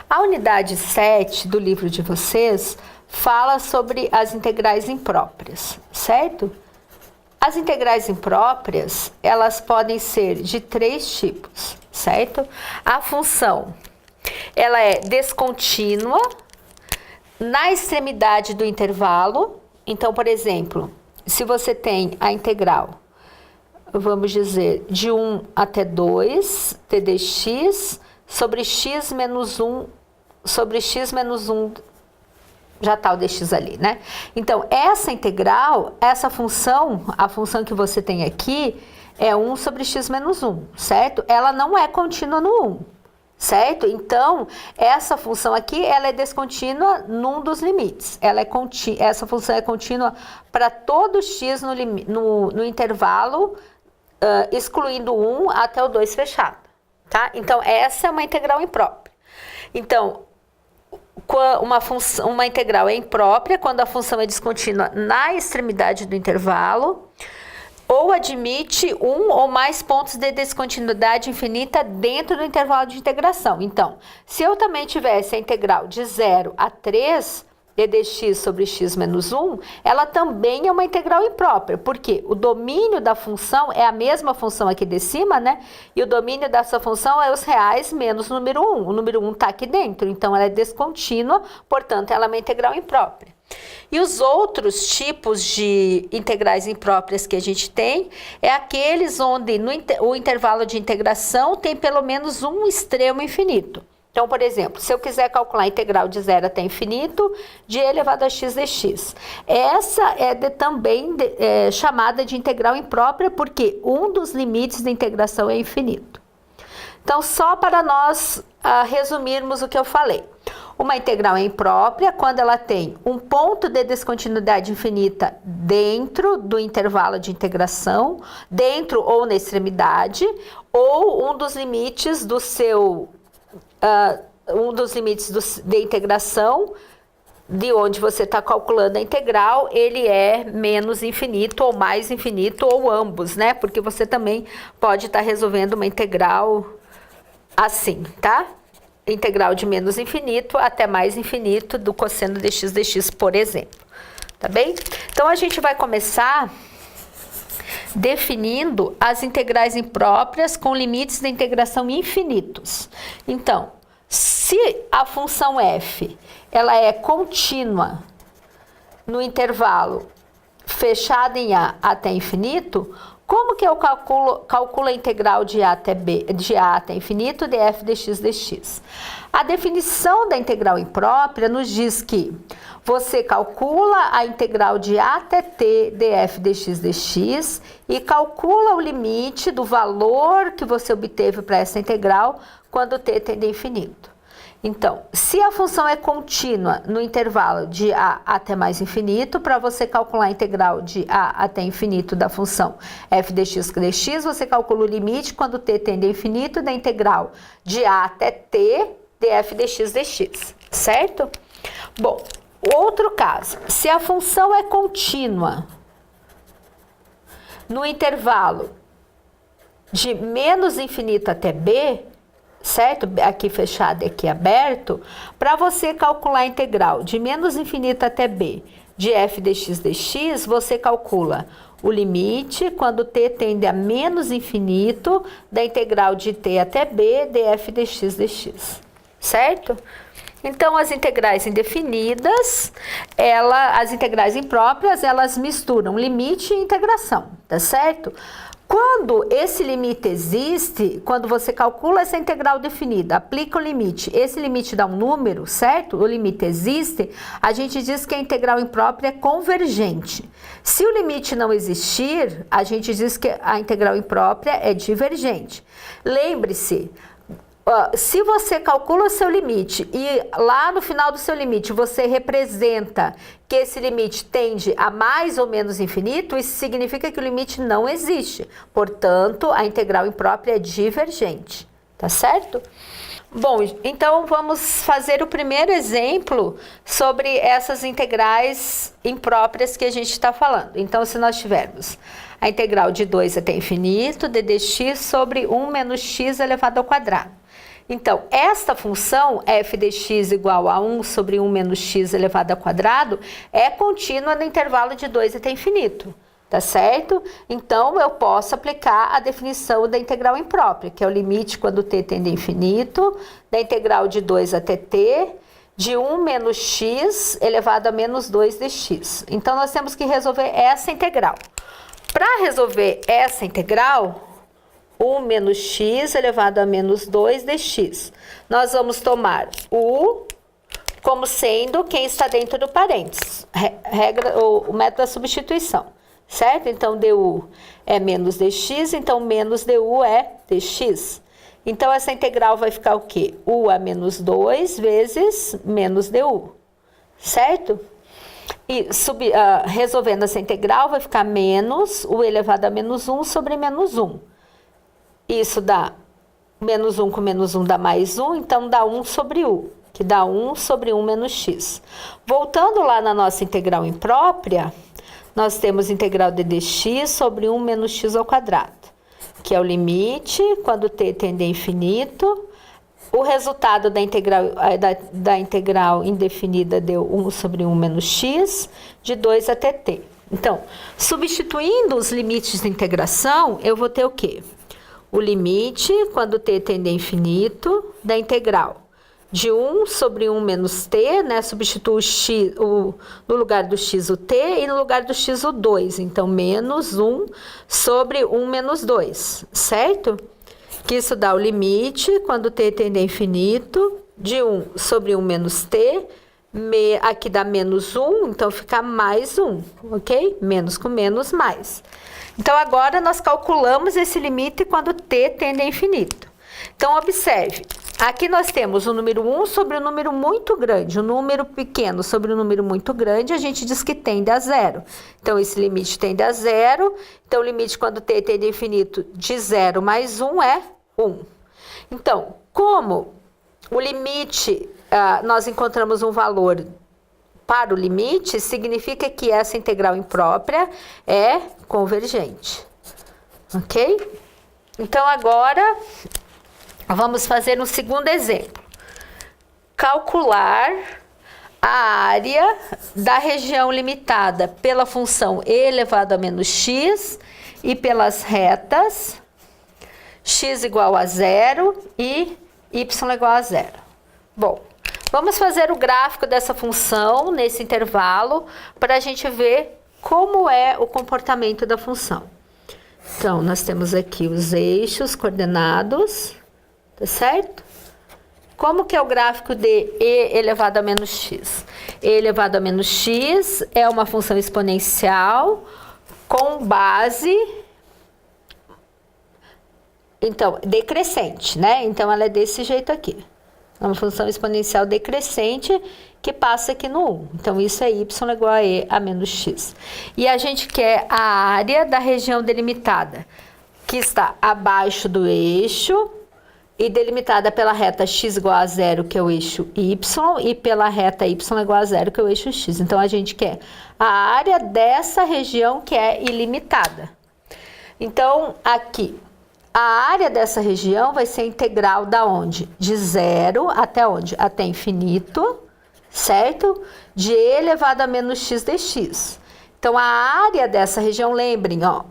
A unidade 7 do livro de vocês fala sobre as integrais impróprias, certo? As integrais impróprias, elas podem ser de 3 tipos, certo? A função, ela é descontínua na extremidade do intervalo. Então, por exemplo, se você tem a integral, vamos dizer, de 1 até 2, t dx, sobre x menos 1, sobre x menos 1, já está o dx ali, né? Então, essa integral, essa função, a função que você tem aqui, é 1 sobre x menos 1, certo? Ela não é contínua no 1, certo? Então, essa função aqui, ela é descontínua num dos limites. Essa função é contínua para todo x no intervalo, excluindo 1 até o 2 fechado, tá? Então, essa é uma integral imprópria. Então, uma integral é imprópria quando a função é descontínua na extremidade do intervalo ou admite um ou mais pontos de descontinuidade infinita dentro do intervalo de integração. Então, se eu também tivesse a integral de 0 a 3, d dx sobre x menos 1, ela também é uma integral imprópria, porque o domínio da função é a mesma função aqui de cima, né? E o domínio dessa função é os reais menos o número 1. O número 1 está aqui dentro, então ela é descontínua, portanto, ela é uma integral imprópria. E os outros tipos de integrais impróprias que a gente tem é aqueles onde o intervalo de integração tem pelo menos um extremo infinito. Então, por exemplo, se eu quiser calcular a integral de 0 até infinito de e elevado a x dx, essa é também chamada de integral imprópria porque um dos limites da integração é infinito. Então, só para nós resumirmos o que eu falei. Uma integral é imprópria quando ela tem um ponto de descontinuidade infinita dentro do intervalo de integração, dentro ou na extremidade, ou um dos limites do seu... de integração, de onde você está calculando a integral, ele é menos infinito ou mais infinito, ou ambos, né? Porque você também pode estar resolvendo uma integral assim, tá? Integral de menos infinito até mais infinito do cosseno de x dx, por exemplo. Tá bem? Então, a gente vai começar definindo as integrais impróprias com limites de integração infinitos. Então, se a função f ela é contínua no intervalo fechado em a até infinito, como que eu calculo a integral de a até infinito de f dx dx? A definição da integral imprópria nos diz que você calcula a integral de a até t df dx dx e calcula o limite do valor que você obteve para essa integral quando t tende a infinito. Então, se a função é contínua no intervalo de a até mais infinito, para você calcular a integral de a até infinito da função f dx dx, você calcula o limite quando t tende a infinito da integral de a até t df dx dx, certo? Bom, outro caso, se a função é contínua no intervalo de menos infinito até b, certo? Aqui fechado e aqui aberto, para você calcular a integral de menos infinito até b de f dx dx, você calcula o limite quando t tende a menos infinito da integral de t até b de f dx dx, certo? Então, as integrais indefinidas, as integrais impróprias, elas misturam limite e integração, tá certo? Quando esse limite existe, quando você calcula essa integral definida, aplica o limite, esse limite dá um número, certo? O limite existe, a gente diz que a integral imprópria é convergente. Se o limite não existir, a gente diz que a integral imprópria é divergente. Lembre-se, se você calcula o seu limite e lá no final do seu limite você representa que esse limite tende a mais ou menos infinito, isso significa que o limite não existe. Portanto, a integral imprópria é divergente, tá certo? Bom, então vamos fazer o primeiro exemplo sobre essas integrais impróprias que a gente está falando. Então, se nós tivermos a integral de 2 até infinito, d dx sobre 1 menos x elevado ao quadrado. Então, esta função, f de x igual a 1 sobre 1 menos x elevado ao quadrado, é contínua no intervalo de 2 até infinito, tá certo? Então, eu posso aplicar a definição da integral imprópria, que é o limite quando t tende a infinito, da integral de 2 até t, de 1 menos x elevado a menos 2 dx. Então, nós temos que resolver essa integral. Para resolver essa integral, 1 menos x elevado a menos 2 dx. Nós vamos tomar u como sendo quem está dentro do parênteses. O método da substituição, certo? Então, du é menos dx, então menos du é dx. Então, essa integral vai ficar o quê? U a menos 2 vezes menos du, certo? E resolvendo essa integral, vai ficar menos u elevado a menos 1 sobre menos 1. Isso dá menos 1 com menos 1 dá mais 1, então dá 1 sobre u, que dá 1 sobre 1 menos x. Voltando lá na nossa integral imprópria, nós temos integral de dx sobre 1 menos x ao quadrado, que é o limite quando t tende a infinito. O resultado da integral indefinida deu 1 sobre 1 menos x, de 2 até t. Então, substituindo os limites de integração, eu vou ter o quê? O limite, quando t tende a infinito, da integral de 1 sobre 1 menos t, né? Substituo no lugar do x o t e no lugar do x o 2. Então, menos 1 sobre 1 menos 2, certo? Que isso dá o limite, quando t tende a infinito, de 1 sobre 1 menos t, aqui dá menos 1, então fica mais 1, ok? Menos com menos, mais. Então, agora nós calculamos esse limite quando t tende a infinito. Então, observe, aqui nós temos o número 1 sobre um número muito grande, um número pequeno sobre um número muito grande, a gente diz que tende a zero. Então, esse limite tende a zero, então o limite quando t tende a infinito de 0 mais 1 é 1. Então, como o limite, nós encontramos um valor para o limite, significa que essa integral imprópria é convergente, ok? Então, agora, vamos fazer um segundo exemplo. Calcular a área da região limitada pela função e elevado a menos x e pelas retas x igual a 0 e y igual a 0. Bom, vamos fazer o gráfico dessa função nesse intervalo para a gente ver como é o comportamento da função. Então, nós temos aqui os eixos coordenados, tá certo? Como que é o gráfico de e elevado a menos x? E elevado a menos x é uma função exponencial com base, então, decrescente, né? Então, ela é desse jeito aqui. É uma função exponencial decrescente que passa aqui no 1. Então, isso é y igual a e a menos x. E a gente quer a área da região delimitada, que está abaixo do eixo e delimitada pela reta x igual a 0, que é o eixo y, e pela reta y igual a 0, que é o eixo x. Então, a gente quer a área dessa região que é ilimitada. Então, aqui, a área dessa região vai ser a integral da onde? De 0 até onde? Até infinito, certo? De e elevado a menos x dx. Então, a área dessa região, lembrem, ó,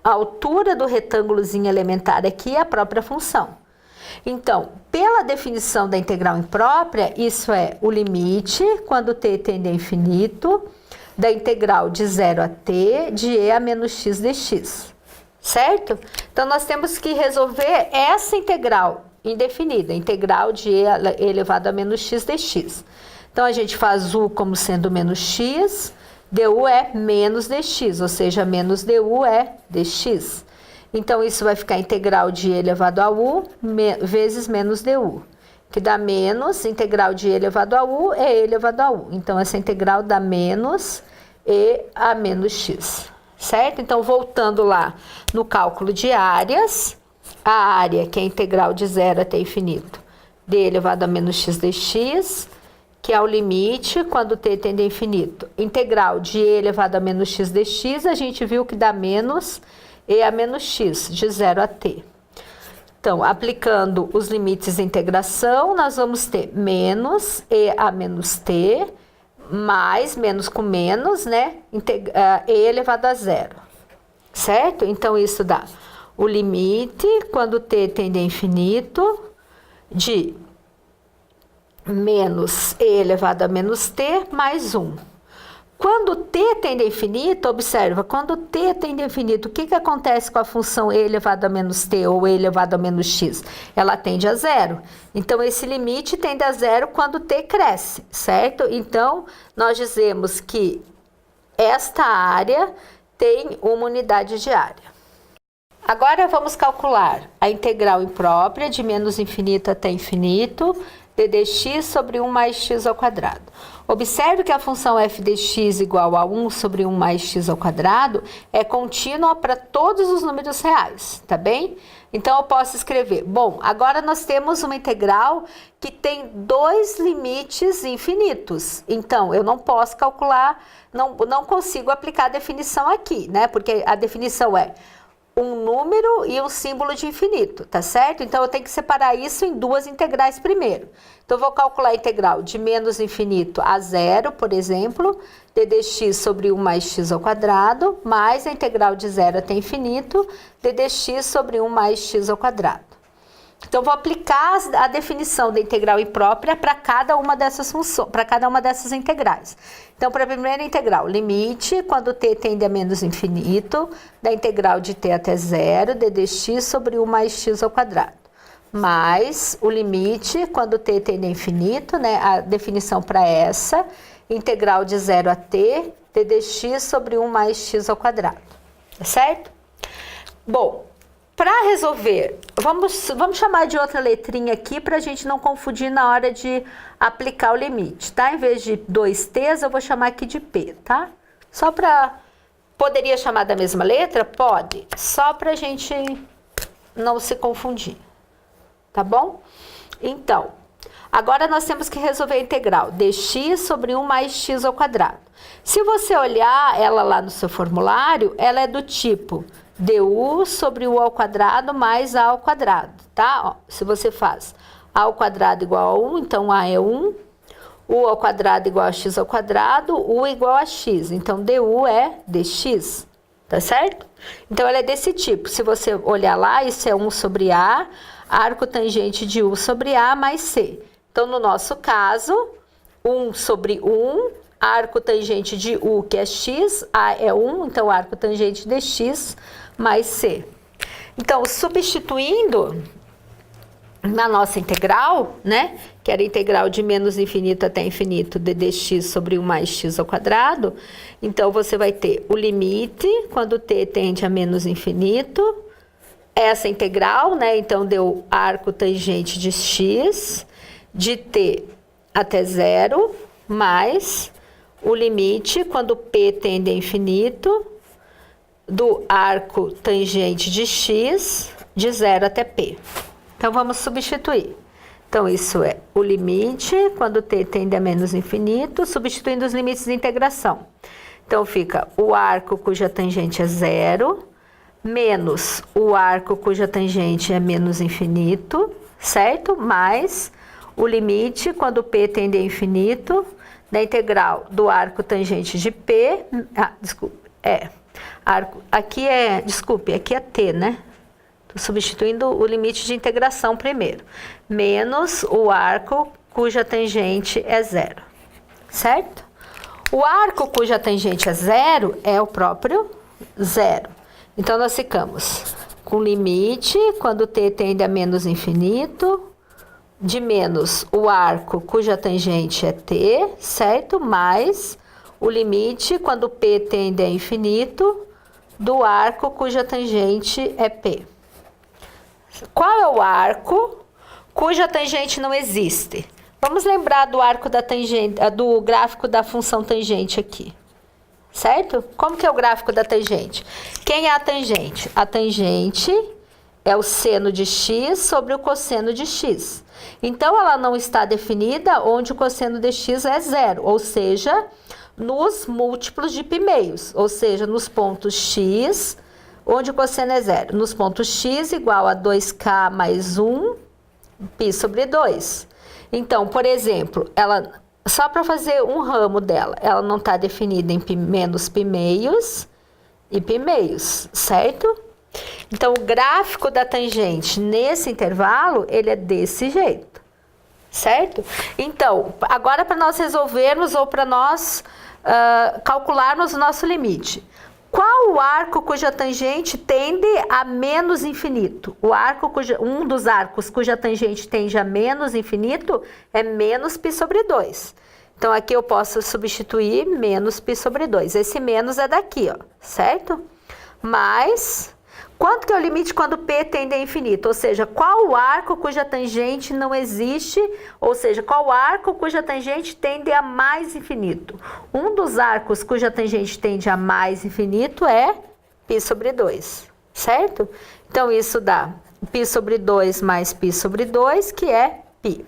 a altura do retângulozinho elementar aqui é a própria função. Então, pela definição da integral imprópria, isso é o limite, quando t tende a infinito, da integral de 0 a t de e a menos x dx. Certo? Então, nós temos que resolver essa integral indefinida, integral de e elevado a menos x dx. Então, a gente faz u como sendo menos x, du é menos dx, ou seja, menos du é dx. Então, isso vai ficar integral de e elevado a u vezes menos du, que dá menos, integral de e elevado a u é e elevado a u. Então, essa integral dá menos e a menos x. Certo? Então, voltando lá no cálculo de áreas, a área, que é a integral de 0 até infinito, de elevado a menos x dx, que é o limite quando t tende a infinito. Integral de e elevado a menos x dx, a gente viu que dá menos e a menos x, de 0 a t. Então, aplicando os limites de integração, nós vamos ter menos e a menos t, mais, menos com menos, né? E elevado a zero, certo? Então, isso dá o limite, quando t tende a infinito, de menos e elevado a menos t mais 1. Quando t tende a infinito, observa, quando t tende a infinito, o que acontece com a função e elevado a menos t ou e elevado a menos x? Ela tende a zero. Então, esse limite tende a zero quando t cresce, certo? Então, nós dizemos que esta área tem uma unidade de área. Agora, vamos calcular a integral imprópria de menos infinito até infinito, de dx sobre 1 mais x ao quadrado. Observe que a função f de x igual a 1 sobre 1 mais x ao quadrado é contínua para todos os números reais, tá bem? Então, eu posso escrever, bom, agora nós temos uma integral que tem dois limites infinitos. Então, eu não posso calcular, não consigo aplicar a definição aqui, né? Porque a definição é um número e um símbolo de infinito, tá certo? Então, eu tenho que separar isso em duas integrais primeiro. Então, eu vou calcular a integral de menos infinito a zero, por exemplo, de dx sobre 1 mais x ao quadrado, mais a integral de zero até infinito, de dx sobre 1 mais x ao quadrado. Então, vou aplicar a definição da integral imprópria para cada uma dessas funções, para cada uma dessas integrais. Então, para a primeira integral, limite, quando t tende a menos infinito, da integral de t até zero, de dx sobre 1 mais x ao quadrado. Mais o limite, quando t tende a infinito, né, a definição para essa, integral de 0 a t, de dx sobre 1 mais x ao quadrado. Tá certo? Bom, para resolver, vamos chamar de outra letrinha aqui para a gente não confundir na hora de aplicar o limite, tá? Em vez de 2t's, eu vou chamar aqui de p, tá? Só para... Poderia chamar da mesma letra? Pode. Só para a gente não se confundir, tá bom? Então, agora nós temos que resolver a integral dx sobre 1 mais x ao quadrado. Se você olhar ela lá no seu formulário, ela é do tipo du sobre u ao quadrado mais a ao quadrado, tá? Ó, se você faz a ao quadrado igual a 1, então a é 1, u ao quadrado igual a x ao quadrado, u igual a x, então du é dx, tá certo? Então, ela é desse tipo, se você olhar lá, isso é 1 sobre a, arco tangente de u sobre a mais c. Então, no nosso caso, 1 sobre 1, arco tangente de u, que é x, a é 1, então arco tangente de x mais c. Então, substituindo na nossa integral, né, que era a integral de menos infinito até infinito de dx sobre 1 mais x ao quadrado, então você vai ter o limite, quando t tende a menos infinito, essa integral, né, então deu arco tangente de x, de t até zero, mais o limite, quando p tende a infinito, do arco tangente de x, de 0 até p. Então, vamos substituir. Então, isso é o limite, quando t tende a menos infinito, substituindo os limites de integração. Então, fica o arco cuja tangente é 0, menos o arco cuja tangente é menos infinito, certo? Mais o limite, quando p tende a infinito, da integral do arco tangente de p, aqui é t, né? Estou substituindo o limite de integração primeiro, menos o arco cuja tangente é 0, certo? O arco cuja tangente é 0 é o próprio 0. Então, nós ficamos com limite, quando t tende a menos infinito, de menos o arco cuja tangente é t, certo? Mais o limite, quando p tende a infinito, do arco cuja tangente é p. Qual é o arco cuja tangente não existe? Vamos lembrar do arco da tangente, do gráfico da função tangente aqui, certo? Como que é o gráfico da tangente? Quem é a tangente? A tangente é o seno de x sobre o cosseno de x. Então, ela não está definida onde o cosseno de x é 0, ou seja, nos múltiplos de π meios, ou seja, nos pontos x, onde o cosseno é zero? Nos pontos x igual a 2k mais 1 π sobre 2. Então, por exemplo, ela, só para fazer um ramo dela, ela não está definida em menos π meios e π meios, certo? Então, o gráfico da tangente nesse intervalo, ele é desse jeito, certo? Então, agora para nós resolvermos ou para nós calcularmos o nosso limite. Qual o arco cuja tangente tende a menos infinito? Um dos arcos cuja tangente tende a menos infinito é menos π sobre 2. Então, aqui eu posso substituir menos π sobre 2. Esse menos é daqui, ó, certo? Mas, quanto que é o limite quando P tende a infinito? Ou seja, qual o arco cuja tangente não existe? Ou seja, qual o arco cuja tangente tende a mais infinito? Um dos arcos cuja tangente tende a mais infinito é π sobre 2, certo? Então, isso dá π sobre 2 mais π sobre 2, que é π.